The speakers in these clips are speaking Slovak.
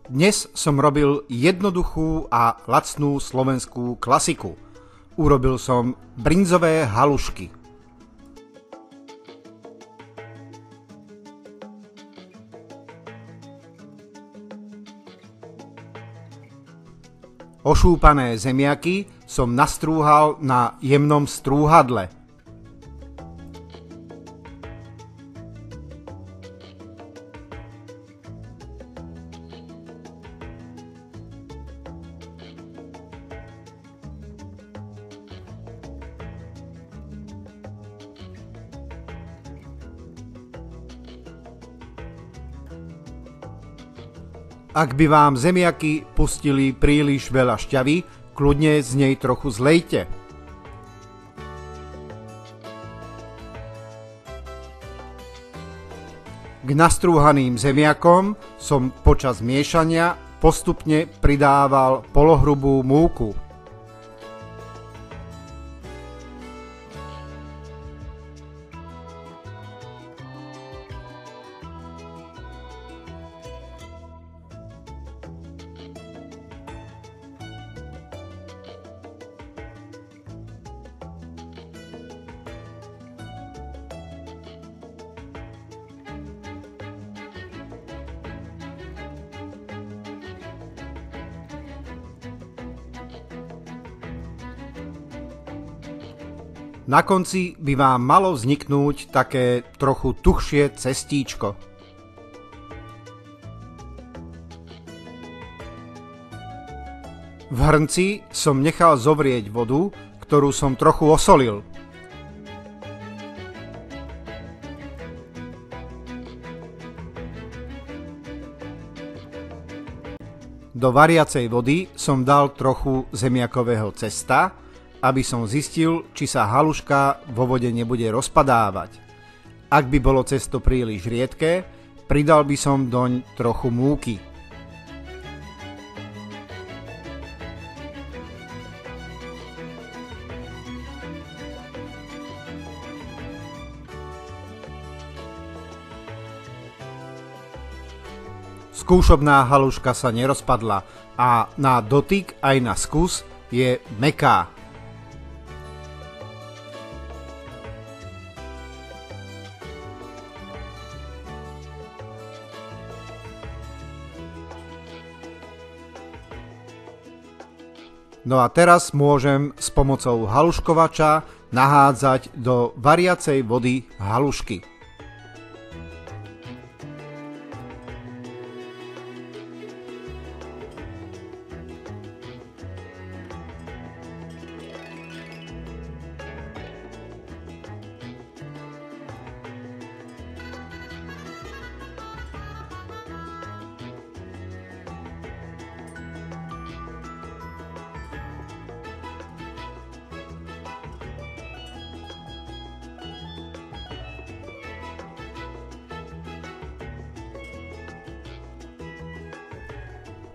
Dnes som robil jednoduchú a lacnú slovenskú klasiku. Urobil som brinzové halušky. Ošúpané zemiaky som nastrúhal na jemnom strúhadle. Ak by vám zemiaky pustili príliš veľa šťavy, kľudne z nej trochu zlejte. K nastrúhaným zemiakom som počas miešania postupne pridával polohrubú múku. Na konci by vám malo vzniknúť také trochu tuhšie cestíčko. V hrnci som nechal zovrieť vodu, ktorú som trochu osolil. Do variacej vody som dal trochu zemiakového cesta, aby som zistil, či sa haluška vo vode nebude rozpadávať. Ak by bolo cesto príliš riedke, pridal by som doň trochu múky. Skúšobná haluška sa nerozpadla a na dotyk aj na skus je mäkká. No a teraz môžem s pomocou haluškovača nahádzať do variacej vody halušky.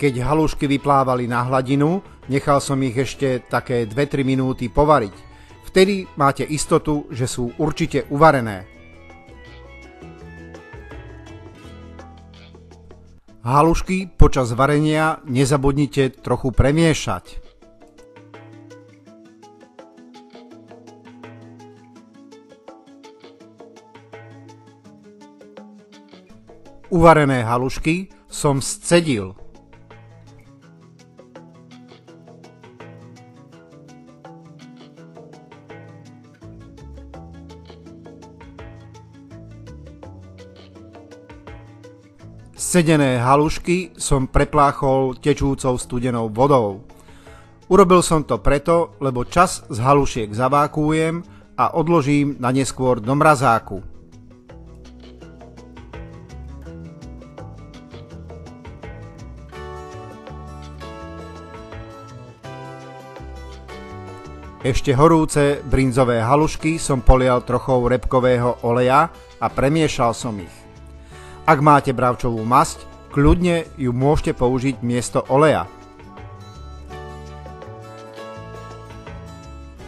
Keď halušky vyplávali na hladinu, nechal som ich ešte také 2-3 minúty povariť. Vtedy máte istotu, že sú určite uvarené. Halušky počas varenia nezabudnite trochu premiešať. Uvarené halušky som scedil. Scedené halušky som prepláchol tečúcou studenou vodou. Urobil som to preto, lebo čas z halušiek zavákujem a odložím na neskôr do mrazáku. Ešte horúce brinzové halušky som polial trochou repkového oleja a premiešal som ich. Ak máte bravčovú masť, kľudne ju môžete použiť miesto oleja.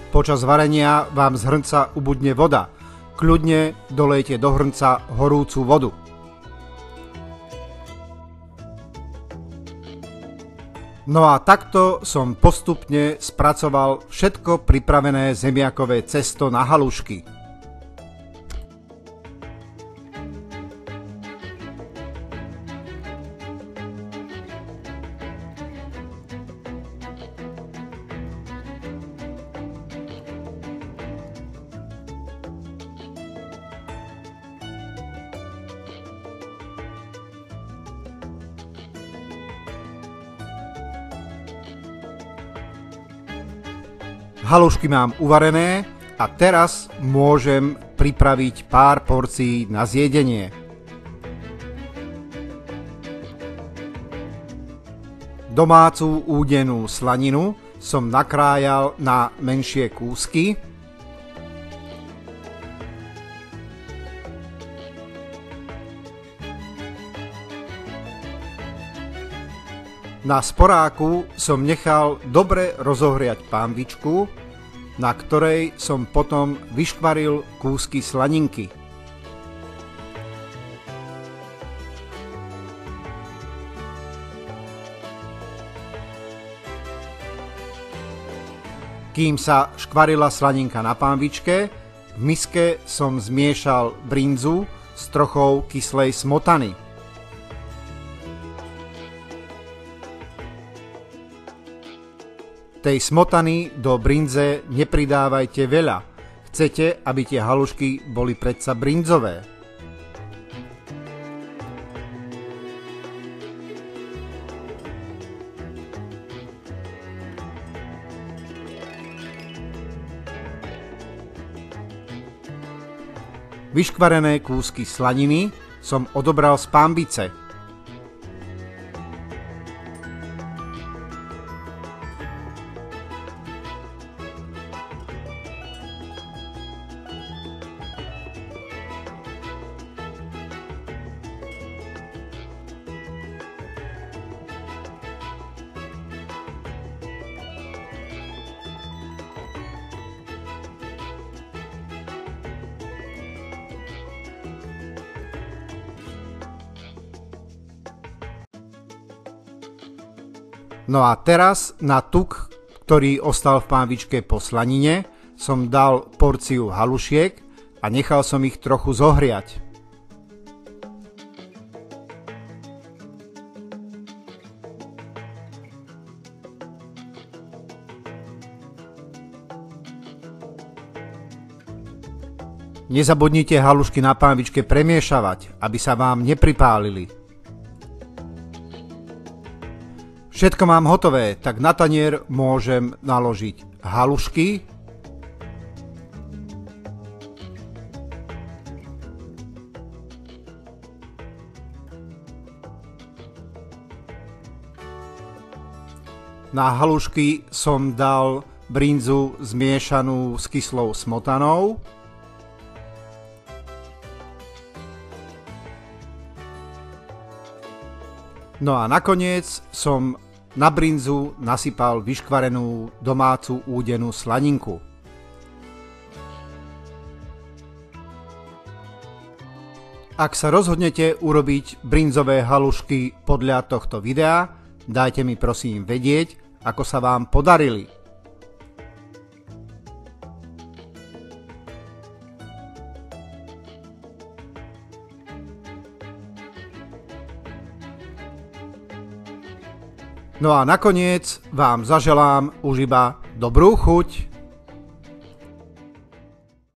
Počas varenia vám z hrnca ubudne voda. Kľudne dolejte do hrnca horúcu vodu. No a takto som postupne spracoval všetko pripravené zemiakové cesto na halušky. Halušky mám uvarené a teraz môžem pripraviť pár porcií na zjedenie. Domácu údenú slaninu som nakrájal na menšie kúsky. Na sporáku som nechal dobre rozohriať pánvičku, na ktorej som potom vyškvaril kúsky slaninky. Kým sa škvarila slaninka na pánvičke, v miske som zmiešal brinzu s trochou kyslej smotany. Tej smotany do brinze nepridávajte veľa. Chcete, aby tie halušky boli predsa brinzové. Vyškvarené kúsky slaniny som odobral z pánvice. No a teraz na tuk, ktorý ostal v pánvičke po slanine, som dal porciu halušiek a nechal som ich trochu zohriať. Nezabudnite halušky na pánvičke premiešavať, aby sa vám nepripálili. Všetko mám hotové, tak na tanier môžem naložiť halušky, na halušky som dal brinzu zmiešanú s kyslou smotanou. No a nakoniec som na brinzu nasypal vyškvarenú domácu údenú slaninku. Ak sa rozhodnete urobiť brinzové halušky podľa tohto videa, dajte mi prosím vedieť, ako sa vám podarili. No a nakoniec vám zaželám už iba dobrú chuť.